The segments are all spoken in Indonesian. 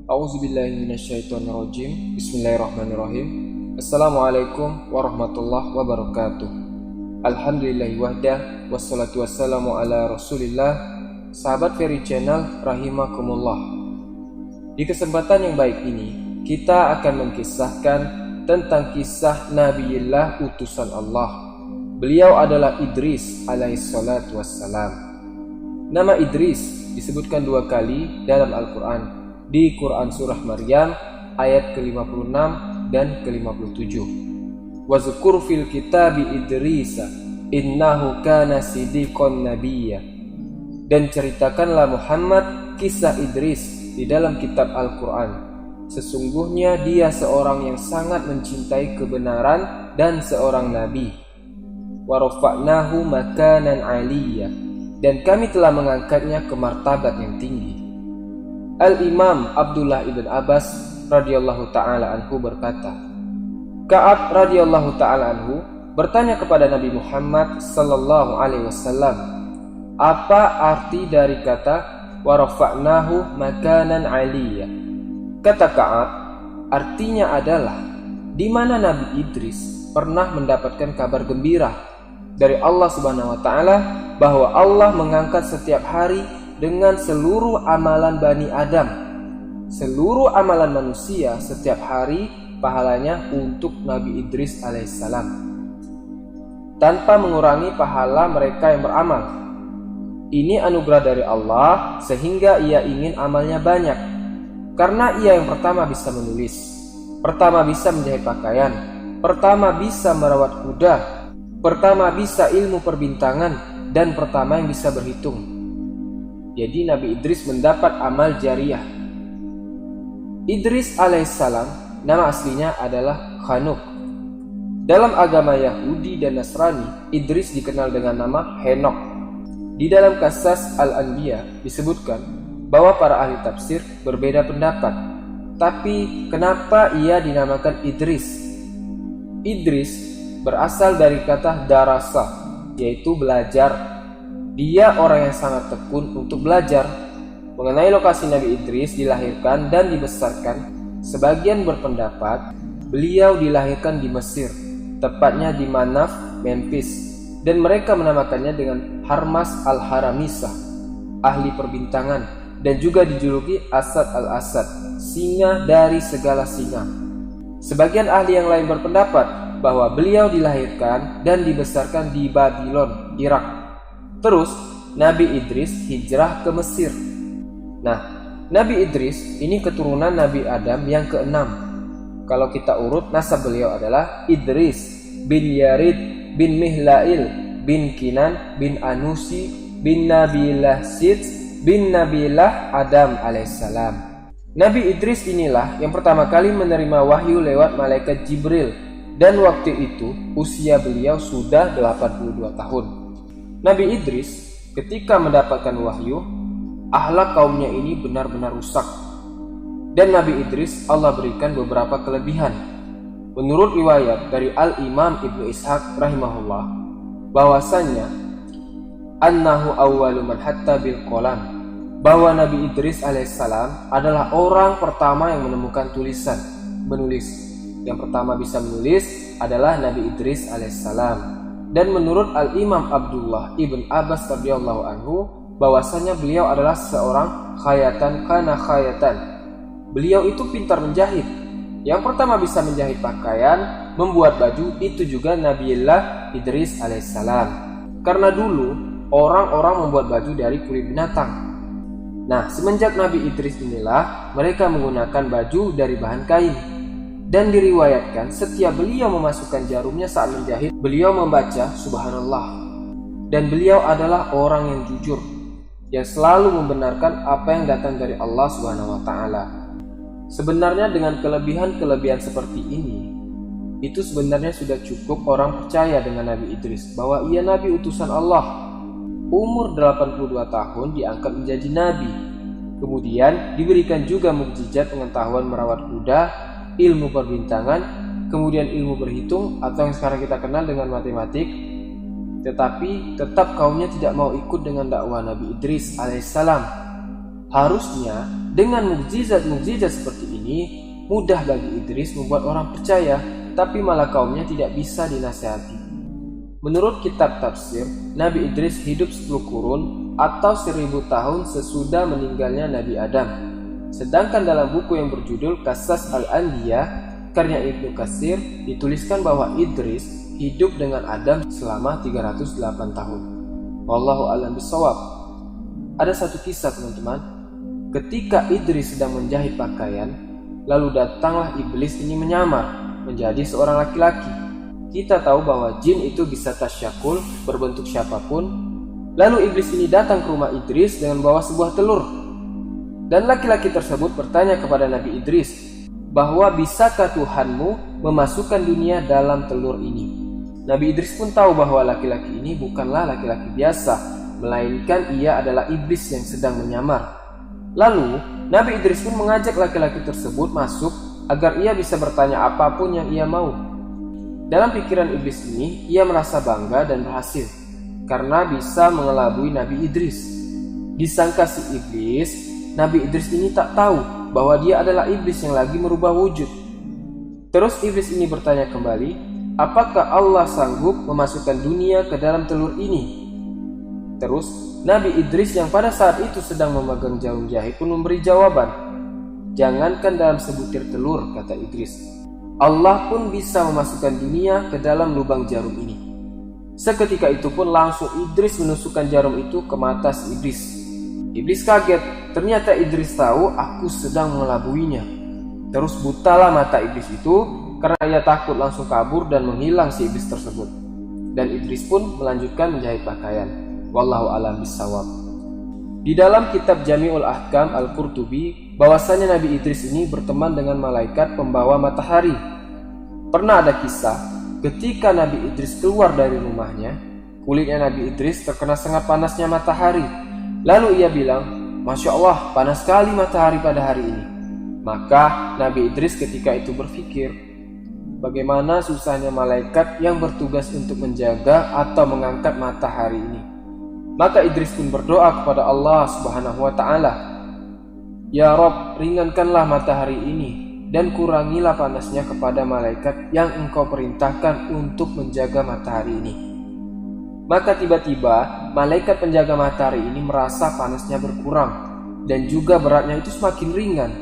A'udzubillahiminasyaitonirrajim. Bismillahirrahmanirrahim. Assalamualaikum warahmatullahi wabarakatuh. Alhamdulillahi wahdah, wassalatu wassalamu ala rasulillah. Sahabat Ferry Channel rahimakumullah. Di kesempatan yang baik ini, kita akan mengkisahkan tentang kisah Nabiullah utusan Allah. Beliau adalah Idris alaihissalatu wassalam. Nama Idris disebutkan 2 kali dalam Al-Quran, di Quran Surah Maryam ayat ke-56 dan ke-57. Wazkur fil kitabi Idrisa innahu kana siddiqon nabiyya. Dan ceritakanlah Muhammad kisah Idris di dalam kitab Al-Quran. Sesungguhnya dia seorang yang sangat mencintai kebenaran dan seorang nabi. Wa rafa'nahu makanan 'aliyya. Dan kami telah mengangkatnya ke martabat yang tinggi. Al-Imam Abdullah ibn Abbas radhiyallahu ta'ala anhu berkata, Ka'ab radhiyallahu ta'ala anhu bertanya kepada Nabi Muhammad sallallahu alaihi wasallam, apa arti dari kata wa rafa'nahu makanan 'aliyya? Kata Ka'ab, artinya adalah di mana Nabi Idris pernah mendapatkan kabar gembira dari Allah Subhanahu wa taala bahwa Allah mengangkat setiap hari dengan seluruh amalan Bani Adam. Seluruh amalan manusia setiap hari pahalanya untuk Nabi Idris alaihissalam, tanpa mengurangi pahala mereka yang beramal. Ini anugerah dari Allah sehingga ia ingin amalnya banyak. Karena ia yang pertama bisa menulis, pertama bisa menjahit pakaian, pertama bisa merawat kuda, pertama bisa ilmu perbintangan, dan pertama yang bisa berhitung. Jadi Nabi Idris mendapat amal jariah. Idris alaihissalam nama aslinya adalah Khanuk. Dalam agama Yahudi dan Nasrani, Idris dikenal dengan nama Henok. Di dalam Qasas Al-Anbiya disebutkan bahwa para ahli tafsir berbeda pendapat. Tapi kenapa ia dinamakan Idris? Idris berasal dari kata darasa, yaitu belajar. Dia orang yang sangat tekun untuk belajar. Mengenai lokasi Nabi Idris dilahirkan dan dibesarkan, sebagian berpendapat beliau dilahirkan di Mesir, tepatnya di Manaf, Memphis, dan mereka menamakannya dengan Harmas al-Haramisah, ahli perbintangan, dan juga dijuluki Asad al-Asad, singa dari segala singa. Sebagian ahli yang lain berpendapat bahwa beliau dilahirkan dan dibesarkan di Babylon, Irak. Terus Nabi Idris hijrah ke Mesir. Nah, Nabi Idris ini keturunan Nabi Adam yang ke-6. Kalau kita urut, nasab beliau adalah Idris bin Yarid bin Mihlail bin Kinan bin Anusi bin Nabilah Sid bin Nabilah Adam alaihissalam. Nabi Idris inilah yang pertama kali menerima wahyu lewat malaikat Jibril, dan waktu itu usia beliau sudah 82 tahun. Nabi Idris ketika mendapatkan wahyu, akhlak kaumnya ini benar-benar rusak. Dan Nabi Idris Allah berikan beberapa kelebihan. Menurut riwayat dari Al-Imam Ibnu Ishaq rahimahullah, bahwasanya annahu awwalu man hatta bil qalam, bahwa Nabi Idris alaihissalam adalah orang pertama yang menemukan tulisan, menulis. Yang pertama bisa menulis adalah Nabi Idris alaihissalam. Dan menurut Al-Imam Abdullah ibn Abbas radhiyallahu anhu, bahwasanya beliau adalah seorang khayatan kana khayatan. Beliau itu pintar menjahit. Yang pertama bisa menjahit pakaian, membuat baju, itu juga Nabiullah Idris alaihissalam. Karena dulu orang-orang membuat baju dari kulit binatang. Nah, semenjak Nabi Idris inilah mereka menggunakan baju dari bahan kain. Dan diriwayatkan setiap beliau memasukkan jarumnya saat menjahit, beliau membaca Subhanallah. Dan beliau adalah orang yang jujur, yang selalu membenarkan apa yang datang dari Allah Subhanahu wa taala. Sebenarnya dengan kelebihan-kelebihan seperti ini, itu sebenarnya sudah cukup orang percaya dengan Nabi Idris, bahwa ia Nabi utusan Allah. Umur 82 tahun diangkat menjadi Nabi. Kemudian diberikan juga mukjizat pengetahuan merawat kuda, ilmu perbintangan, kemudian ilmu berhitung atau yang sekarang kita kenal dengan matematik. Tetapi tetap kaumnya tidak mau ikut dengan dakwah Nabi Idris alaihissalam. Harusnya Dengan mukjizat-mukjizat seperti ini, mudah bagi Idris membuat orang percaya, tapi malah kaumnya tidak bisa dinasihati. Menurut kitab tafsir, Nabi Idris hidup 10 kurun atau 1000 tahun sesudah meninggalnya Nabi Adam. Sedangkan dalam buku yang berjudul Qasas Al-Anbiya karya Ibnu Katsir dituliskan bahwa Idris hidup dengan Adam selama 308 tahun. Wallahu a'lam bishawab. Ada satu kisah teman-teman. Ketika Idris sedang menjahit pakaian, lalu datanglah iblis ini menyamar menjadi seorang laki-laki. Kita tahu bahwa jin itu bisa tasyakul, berbentuk siapapun. Lalu iblis ini datang ke rumah Idris dengan membawa sebuah telur. Dan laki-laki tersebut bertanya kepada Nabi Idris bahwa bisakah Tuhanmu memasukkan dunia dalam telur ini. Nabi Idris pun tahu bahwa laki-laki ini bukanlah laki-laki biasa, melainkan ia adalah iblis yang sedang menyamar. Lalu Nabi Idris pun mengajak laki-laki tersebut masuk agar ia bisa bertanya apapun yang ia mau. Dalam pikiran iblis ini, ia merasa bangga dan berhasil karena bisa mengelabui Nabi Idris. Disangka si iblis, Nabi Idris ini tak tahu bahwa dia adalah iblis yang lagi merubah wujud. Terus iblis ini bertanya kembali, apakah Allah sanggup memasukkan dunia ke dalam telur ini? Terus Nabi Idris yang pada saat itu sedang memegang jarum jahit pun memberi jawaban, jangankan dalam sebutir telur, kata Idris, Allah pun bisa memasukkan dunia ke dalam lubang jarum ini. Seketika itu pun langsung Idris menusukkan jarum itu ke mata si iblis. Iblis kaget, ternyata Idris tahu aku sedang mengelabuinya. Terus butalah mata iblis itu karena ia takut, langsung kabur dan menghilang si iblis tersebut. Dan Idris pun melanjutkan menjahit pakaian. Wallahu a'lam bishawab. Di dalam kitab Jami'ul Ahkam Al-Qurtubi, bahwasanya Nabi Idris ini berteman dengan malaikat pembawa matahari. Pernah ada kisah ketika Nabi Idris keluar dari rumahnya, kulitnya Nabi Idris terkena sangat panasnya matahari. Lalu ia bilang, Masya Allah, panas sekali matahari pada hari ini. Maka Nabi Idris ketika itu berpikir, bagaimana susahnya malaikat yang bertugas untuk menjaga atau mengangkat matahari ini. Maka Idris pun berdoa kepada Allah Subhanahu wa ta'ala, Ya Rob, ringankanlah matahari ini dan kurangilah panasnya kepada malaikat yang engkau perintahkan untuk menjaga matahari ini. Maka tiba-tiba malaikat penjaga matahari ini merasa panasnya berkurang dan juga beratnya itu semakin ringan.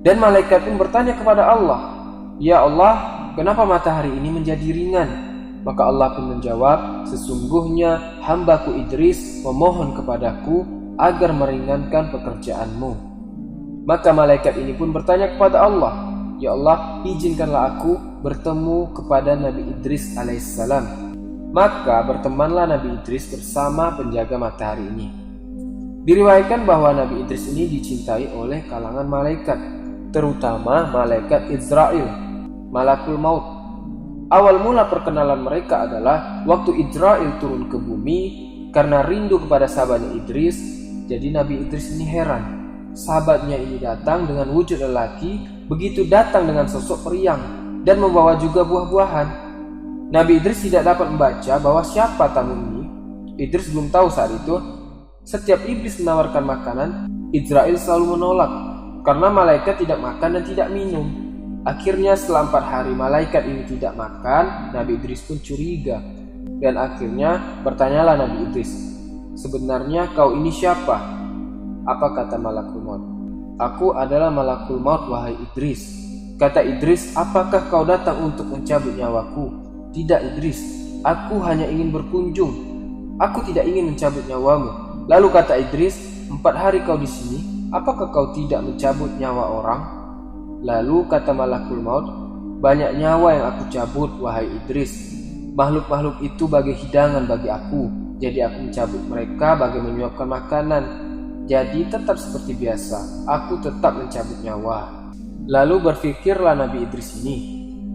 Dan malaikat pun bertanya kepada Allah, Ya Allah, kenapa matahari ini menjadi ringan? Maka Allah pun menjawab, sesungguhnya hambaku Idris memohon kepadaku agar meringankan pekerjaanmu. Maka malaikat ini pun bertanya kepada Allah, Ya Allah, izinkanlah aku bertemu kepada Nabi Idris alaihissalam. Maka bertemanlah Nabi Idris bersama penjaga matahari ini. Diriwayatkan bahwa Nabi Idris ini dicintai oleh kalangan malaikat, terutama malaikat Izrail, malakul maut. Awal mula perkenalan mereka adalah waktu Izrail turun ke bumi karena rindu kepada sahabatnya Idris. Jadi Nabi Idris ini heran, sahabatnya ini datang dengan wujud lelaki, begitu datang dengan sosok periang dan membawa juga buah-buahan. Nabi Idris tidak dapat membaca bahwa siapa tamu ini. Idris belum tahu saat itu. Setiap iblis menawarkan makanan, Izrail selalu menolak karena malaikat tidak makan dan tidak minum. Akhirnya setelah 4 hari malaikat ini tidak makan, Nabi Idris pun curiga. Dan akhirnya bertanyalah Nabi Idris, sebenarnya kau ini siapa? Apa kata malakul maut? Aku adalah malakul maut, wahai Idris. Kata Idris, apakah kau datang untuk mencabut nyawaku? Tidak Idris, aku hanya ingin berkunjung. Aku tidak ingin mencabut nyawamu. Lalu kata Idris, 4 hari kau di sini, apakah kau tidak mencabut nyawa orang? Lalu kata malakul maut, banyak nyawa yang aku cabut, wahai Idris. Makhluk-makhluk itu bagai hidangan bagi aku, jadi aku mencabut mereka bagai menyuapkan makanan. Jadi tetap seperti biasa, aku tetap mencabut nyawa. Lalu berfikirlah Nabi Idris ini,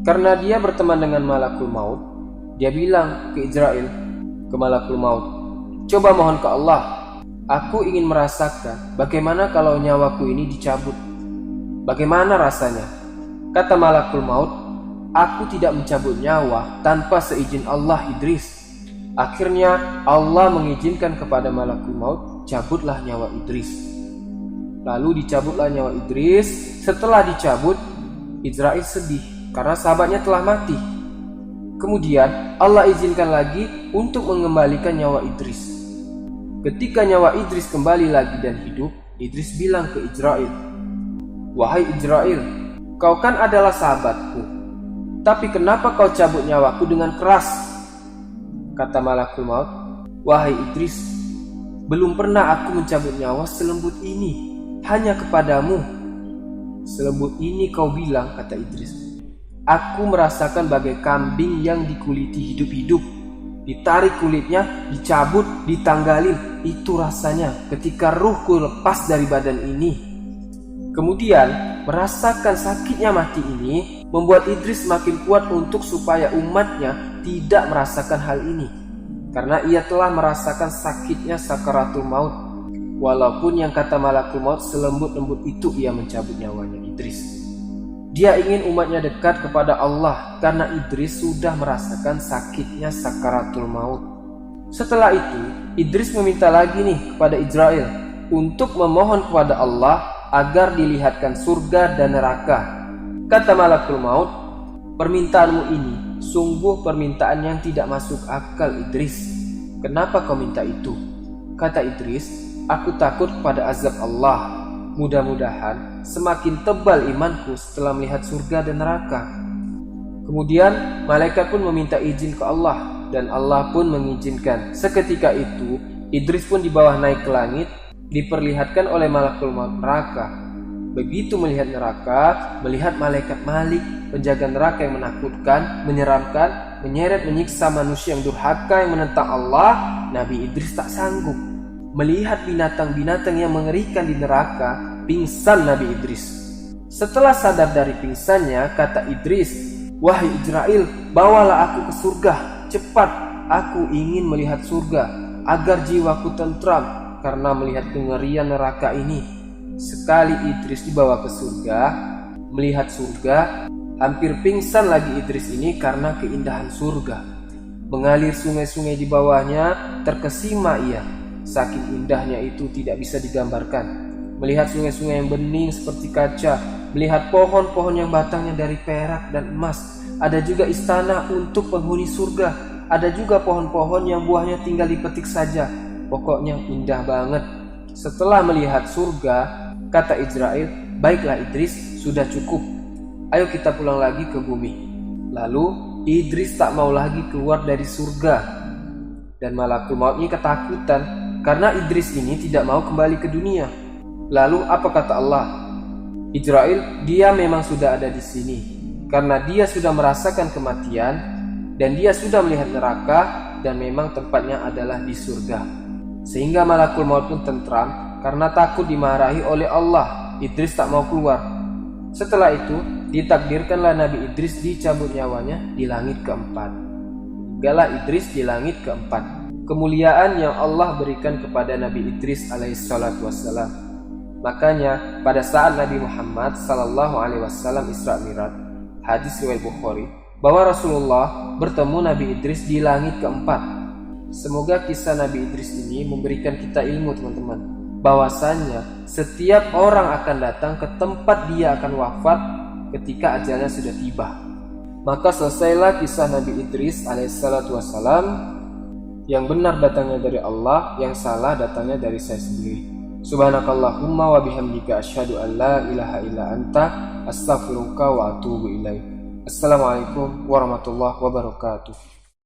karena dia berteman dengan malakul maut, dia bilang ke Izrail, ke malakul maut, coba mohon ke Allah, aku ingin merasakan bagaimana kalau nyawaku ini dicabut. Bagaimana rasanya? Kata malakul maut, aku tidak mencabut nyawa tanpa seizin Allah Idris. Akhirnya Allah mengizinkan kepada malakul maut, cabutlah nyawa Idris. Lalu dicabutlah nyawa Idris. Setelah dicabut, Israil sedih karena sahabatnya telah mati. Kemudian Allah izinkan lagi untuk mengembalikan nyawa Idris. Ketika nyawa Idris kembali lagi dan hidup, Idris bilang ke Israil, "Wahai Israil, kau kan adalah sahabatku, tapi kenapa kau cabut nyawaku dengan keras?" Kata malakul maut, "Wahai Idris, belum pernah aku mencabut nyawa selembut ini, hanya kepadamu." "Selembut ini kau bilang," kata Idris, "aku merasakan bagai kambing yang dikuliti hidup-hidup. Ditarik kulitnya, dicabut, ditanggalin. Itu rasanya ketika ruhku lepas dari badan ini." Kemudian merasakan sakitnya mati ini membuat Idris makin kuat untuk supaya umatnya tidak merasakan hal ini, karena ia telah merasakan sakitnya sakaratul maut. Walaupun yang kata malakul maut selembut-lembut itu ia mencabut nyawanya Idris. Dia ingin umatnya dekat kepada Allah karena Idris sudah merasakan sakitnya sakaratul maut. Setelah itu, Idris meminta lagi nih kepada Israil untuk memohon kepada Allah agar dilihatkan surga dan neraka. Kata malakul maut, "Permintaanmu ini sungguh permintaan yang tidak masuk akal, Idris. Kenapa kau minta itu?" Kata Idris, "Aku takut pada azab Allah. Mudah-mudahan semakin tebal imanku setelah melihat surga dan neraka." Kemudian malaikat pun meminta izin ke Allah, dan Allah pun mengizinkan. Seketika itu Idris pun dibawa naik ke langit, diperlihatkan oleh malakul maut neraka. Begitu melihat neraka, melihat malaikat Malik, penjaga neraka yang menakutkan, menyeramkan, menyeret menyiksa manusia yang durhaka yang menentang Allah, Nabi Idris tak sanggup. Melihat binatang-binatang yang mengerikan di neraka, pingsan Nabi Idris. Setelah sadar dari pingsannya, kata Idris, "Wahai Israil, bawalah aku ke surga. Cepat, aku ingin melihat surga agar jiwaku tentram karena melihat kengerian neraka ini." Sekali Idris dibawa ke surga, melihat surga, hampir pingsan lagi Idris ini karena keindahan surga. Mengalir sungai-sungai di bawahnya, terkesima ia. Saking indahnya itu tidak bisa digambarkan. Melihat sungai-sungai yang bening seperti kaca, melihat pohon-pohon yang batangnya dari perak dan emas. Ada juga istana untuk penghuni surga. Ada juga pohon-pohon yang buahnya tinggal dipetik saja. Pokoknya indah banget. Setelah melihat surga, kata Israil, "Baiklah Idris, sudah cukup. Ayo kita pulang lagi ke bumi." Lalu Idris tak mau lagi keluar dari surga. Dan malakul maut ini ketakutan karena Idris ini tidak mau kembali ke dunia. Lalu apa kata Allah? "Israil, dia memang sudah ada di sini karena dia sudah merasakan kematian dan dia sudah melihat neraka dan memang tempatnya adalah di surga." Sehingga malakul maut pun tentram karena takut dimarahi oleh Allah. Idris tak mau keluar. Setelah itu ditakdirkanlah Nabi Idris dicabut nyawanya di langit keempat. Tinggallah Idris di langit keempat. Kemuliaan yang Allah berikan kepada Nabi Idris alaihissalatu wassalam. Makanya pada saat Nabi Muhammad sallallahu alaihi wasallam Isra Mi'raj, hadis riwayat Bukhari, bahwa Rasulullah bertemu Nabi Idris di langit keempat. Semoga kisah Nabi Idris ini memberikan kita ilmu, teman-teman, bahwasannya setiap orang akan datang ke tempat dia akan wafat ketika ajalnya sudah tiba. Maka selesailah kisah Nabi Idris alaihissalatu wassalam. Yang benar datangnya dari Allah, yang salah datangnya dari saya sendiri. Subhanakallahumma wa bihamdika asyhadu an la ilaha illa anta astaghfiruka wa atubu ilaik. Assalamualaikum warahmatullahi wabarakatuh.